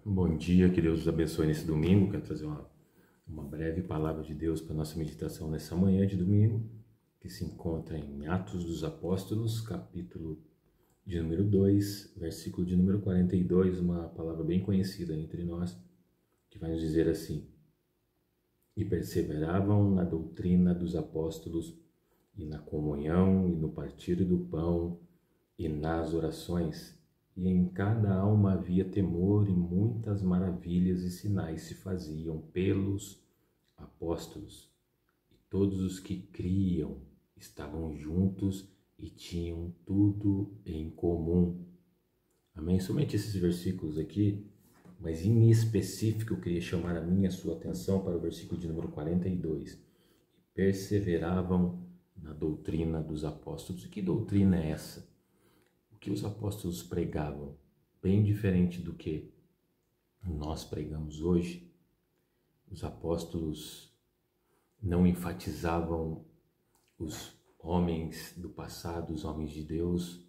Bom dia, que Deus os abençoe nesse domingo. Quero trazer uma breve palavra de Deus para a nossa meditação nessa manhã de domingo, que se encontra em Atos dos Apóstolos, capítulo de número 2, versículo de número 42, uma palavra bem conhecida entre nós, que vai nos dizer assim: E perseveravam na doutrina dos apóstolos, e na comunhão, e no partir do pão, e nas orações. E em cada alma havia temor, e muitas maravilhas e sinais se faziam pelos apóstolos. E todos os que criam estavam juntos e tinham tudo em comum. Amém? Somente esses versículos aqui, mas em específico eu queria chamar a minha a sua atenção para o versículo de número 42. Perseveravam na doutrina dos apóstolos. E que doutrina é essa? O que os apóstolos pregavam, bem diferente do que nós pregamos hoje. Os apóstolos não enfatizavam os homens do passado, os homens de Deus,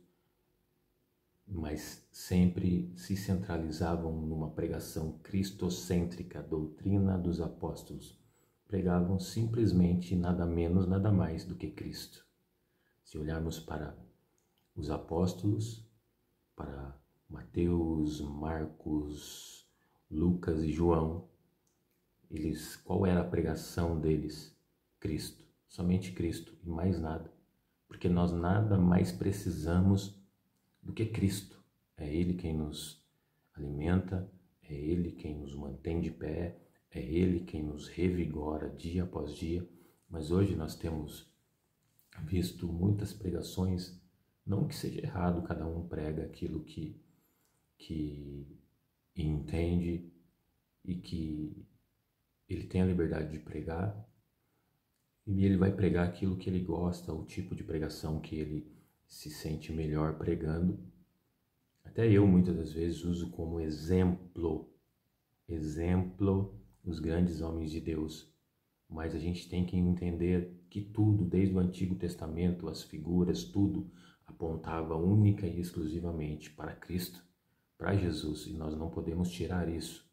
mas sempre se centralizavam numa pregação cristocêntrica, a doutrina dos apóstolos. Pregavam simplesmente nada menos, nada mais do que Cristo. Se olharmos para os apóstolos, para Mateus, Marcos, Lucas e João, qual era a pregação deles? Cristo, somente Cristo e mais nada, porque nós nada mais precisamos do que Cristo. É Ele quem nos alimenta, é Ele quem nos mantém de pé, é Ele quem nos revigora dia após dia. Mas hoje nós temos visto muitas pregações, não que seja errado, cada um prega aquilo que entende e que ele tem a liberdade de pregar, e ele vai pregar aquilo que ele gosta, o tipo de pregação que ele se sente melhor pregando. Até eu muitas das vezes uso como exemplo os grandes homens de Deus, mas a gente tem que entender que tudo, desde o Antigo Testamento, as figuras, tudo apontava única e exclusivamente para Cristo, para Jesus, e nós não podemos tirar isso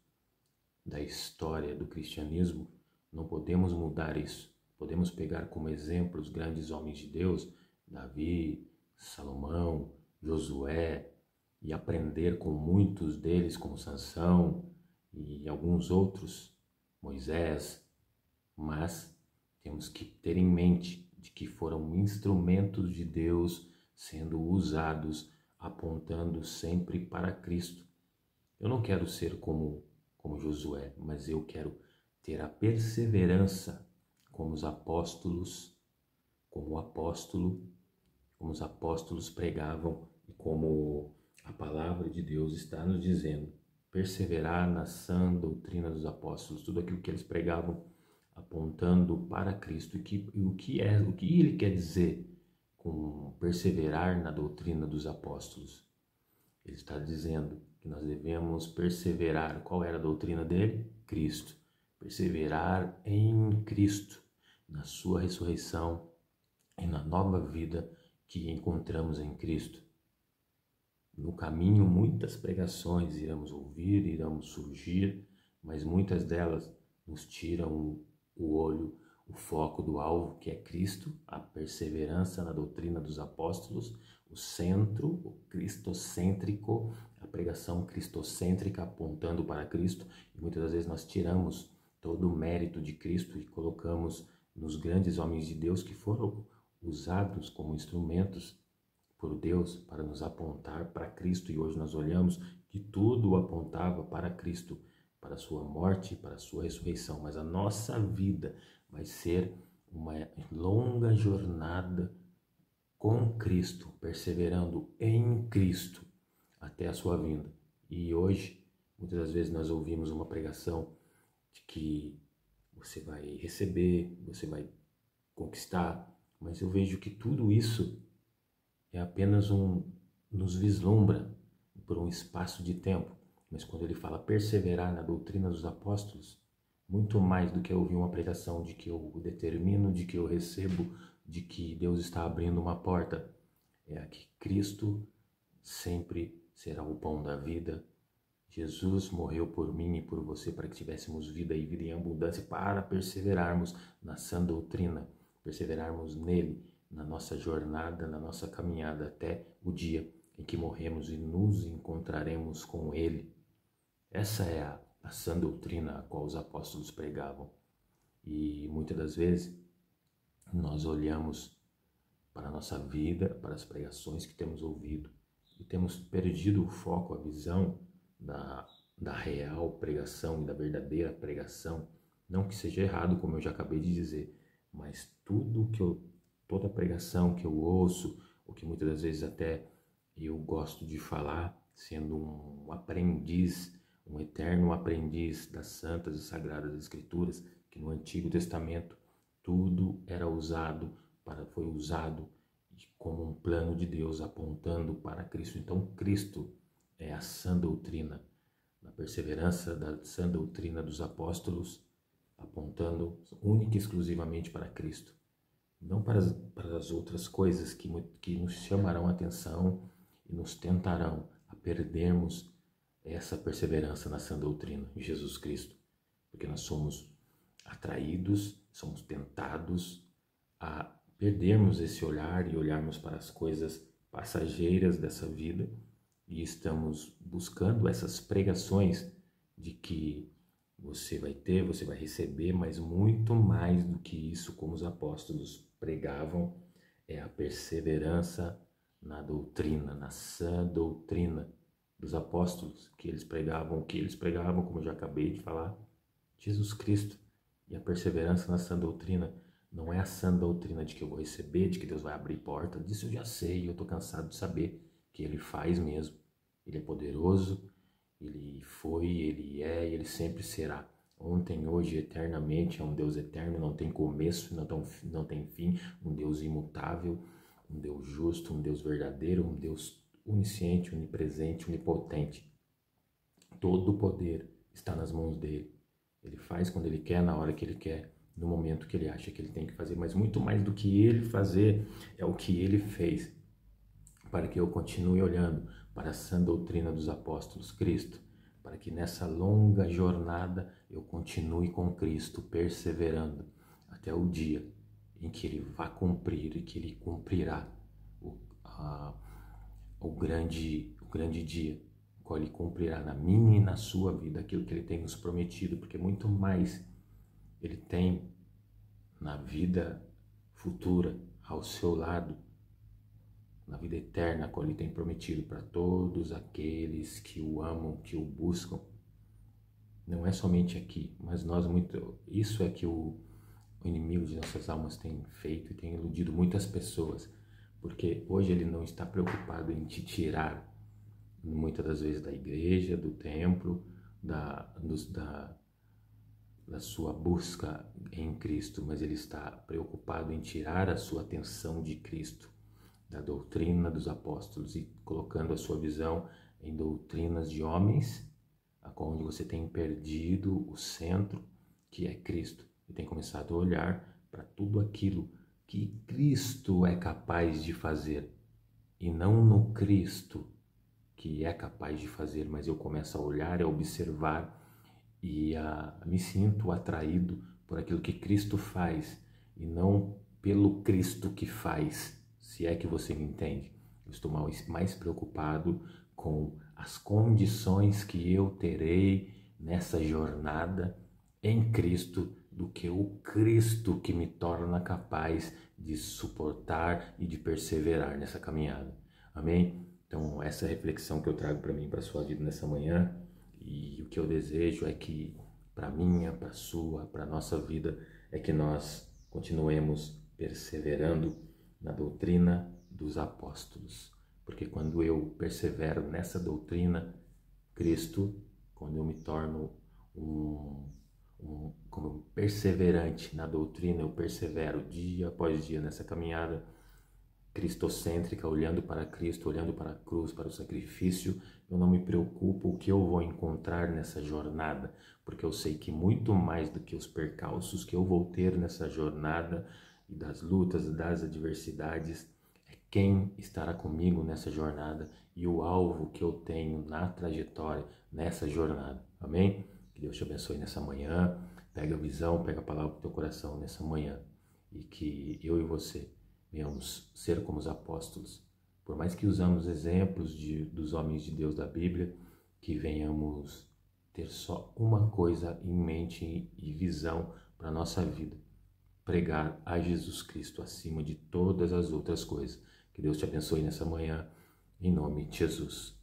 da história do cristianismo, não podemos mudar isso. Podemos pegar como exemplo os grandes homens de Deus, Davi, Salomão, Josué, e aprender com muitos deles, como Sansão e alguns outros, Moisés, mas temos que ter em mente de que foram instrumentos de Deus sendo usados, apontando sempre para Cristo. Eu não quero ser como Josué, mas eu quero ter a perseverança como os apóstolos, como os apóstolos pregavam e como a palavra de Deus está nos dizendo. Perseverar na sã doutrina dos apóstolos, tudo aquilo que eles pregavam apontando para Cristo. E o que ele quer dizer com perseverar na doutrina dos apóstolos? Ele está dizendo que nós devemos perseverar. Qual era a doutrina dele? Cristo. Perseverar em Cristo, na sua ressurreição e na nova vida que encontramos em Cristo. No caminho, muitas pregações iremos ouvir, irão surgir, mas muitas delas nos tiram o olho, o foco do alvo, que é Cristo, a perseverança na doutrina dos apóstolos, o centro, o cristocêntrico, a pregação cristocêntrica apontando para Cristo. E muitas das vezes nós tiramos todo o mérito de Cristo e colocamos nos grandes homens de Deus que foram usados como instrumentos por Deus para nos apontar para Cristo. E hoje nós olhamos que tudo apontava para Cristo, para a sua morte, para a sua ressurreição. Mas a nossa vida vai ser uma longa jornada com Cristo, perseverando em Cristo até a sua vinda. E hoje, muitas das vezes nós ouvimos uma pregação de que você vai receber, você vai conquistar, mas eu vejo que tudo isso é apenas nos vislumbra por um espaço de tempo. Mas quando ele fala perseverar na doutrina dos apóstolos, muito mais do que ouvir uma pregação de que eu determino, de que eu recebo, de que Deus está abrindo uma porta, é a que Cristo sempre será o pão da vida Jesus morreu por mim e por você para que tivéssemos vida e vida em abundância, para perseverarmos na sã doutrina, perseverarmos nele, na nossa jornada, na nossa caminhada até o dia em que morremos e nos encontraremos com ele. Essa é a sã doutrina a qual os apóstolos pregavam. E muitas das vezes nós olhamos para a nossa vida, para as pregações que temos ouvido e temos perdido o foco, a visão da real pregação e da verdadeira pregação. Não que seja errado, como eu já acabei de dizer, mas toda pregação que eu ouço, ou que muitas das vezes até eu gosto de falar, sendo um aprendiz, um eterno aprendiz das santas e sagradas escrituras, que no Antigo Testamento tudo foi usado como um plano de Deus apontando para Cristo. Então Cristo é a sã doutrina, na perseverança da sã doutrina dos apóstolos, apontando única e exclusivamente para Cristo, não para as outras coisas que nos chamarão a atenção e nos tentarão a perdermos essa perseverança na sã doutrina de Jesus Cristo, porque nós somos atraídos, somos tentados a perdermos esse olhar e olharmos para as coisas passageiras dessa vida e estamos buscando essas pregações de que você vai ter, você vai receber, mas muito mais do que isso, como os apóstolos pregavam, é a perseverança na doutrina, na sã doutrina dos apóstolos, que eles pregavam, como eu já acabei de falar, Jesus Cristo. E a perseverança na sã doutrina não é a sã doutrina de que eu vou receber, de que Deus vai abrir porta, disso eu já sei, eu estou cansado de saber que Ele faz mesmo. Ele é poderoso, Ele foi, Ele é e Ele sempre será. Ontem, hoje, eternamente, é um Deus eterno, não tem começo, não tem fim, um Deus imutável, um Deus justo, um Deus verdadeiro, um Deus onisciente, onipresente, onipotente. Todo o poder está nas mãos dele. Ele faz quando ele quer, na hora que ele quer, no momento que ele acha que ele tem que fazer, mas muito mais do que ele fazer é o que ele fez, para que eu continue olhando para a sã doutrina dos apóstolos, Cristo, para que nessa longa jornada eu continue com Cristo, perseverando até o dia em que ele vai cumprir e que ele cumprirá o grande dia, o qual ele cumprirá na minha e na sua vida aquilo que ele tem nos prometido, porque muito mais ele tem na vida futura ao seu lado, na vida eterna, qual ele tem prometido para todos aqueles que o amam, que o buscam. Não é somente aqui, mas isso é que o inimigo de nossas almas tem feito e tem iludido muitas pessoas, porque hoje ele não está preocupado em te tirar, muitas das vezes, da igreja, do templo, da sua busca em Cristo, mas ele está preocupado em tirar a sua atenção de Cristo, da doutrina dos apóstolos, e colocando a sua visão em doutrinas de homens, onde você tem perdido o centro, que é Cristo, e tem começado a olhar para tudo aquilo que Cristo é capaz de fazer, e não no Cristo que é capaz de fazer, mas eu começo a olhar, a observar e me sinto atraído por aquilo que Cristo faz e não pelo Cristo que faz, se é que você me entende. Eu estou mais preocupado com as condições que eu terei nessa jornada em Cristo do que o Cristo que me torna capaz de suportar e de perseverar nessa caminhada. Amém? Então, essa é a reflexão que eu trago para mim, para a sua vida nessa manhã. E o que eu desejo é que, para a minha, para a sua, para a nossa vida, é que nós continuemos perseverando na doutrina dos apóstolos. Porque quando eu persevero nessa doutrina, Cristo, quando eu me torno como perseverante na doutrina, eu persevero dia após dia nessa caminhada cristocêntrica, olhando para Cristo, olhando para a cruz, para o sacrifício, eu não me preocupo o que eu vou encontrar nessa jornada, porque eu sei que muito mais do que os percalços que eu vou ter nessa jornada e das lutas, das adversidades, é quem estará comigo nessa jornada e o alvo que eu tenho na trajetória, nessa jornada. Amém? Que Deus te abençoe nessa manhã. Pega a visão, pega a palavra do teu coração nessa manhã. E que eu e você venhamos ser como os apóstolos. Por mais que usamos exemplos dos homens de Deus da Bíblia, que venhamos ter só uma coisa em mente e visão para a nossa vida. Pregar a Jesus Cristo acima de todas as outras coisas. Que Deus te abençoe nessa manhã, em nome de Jesus.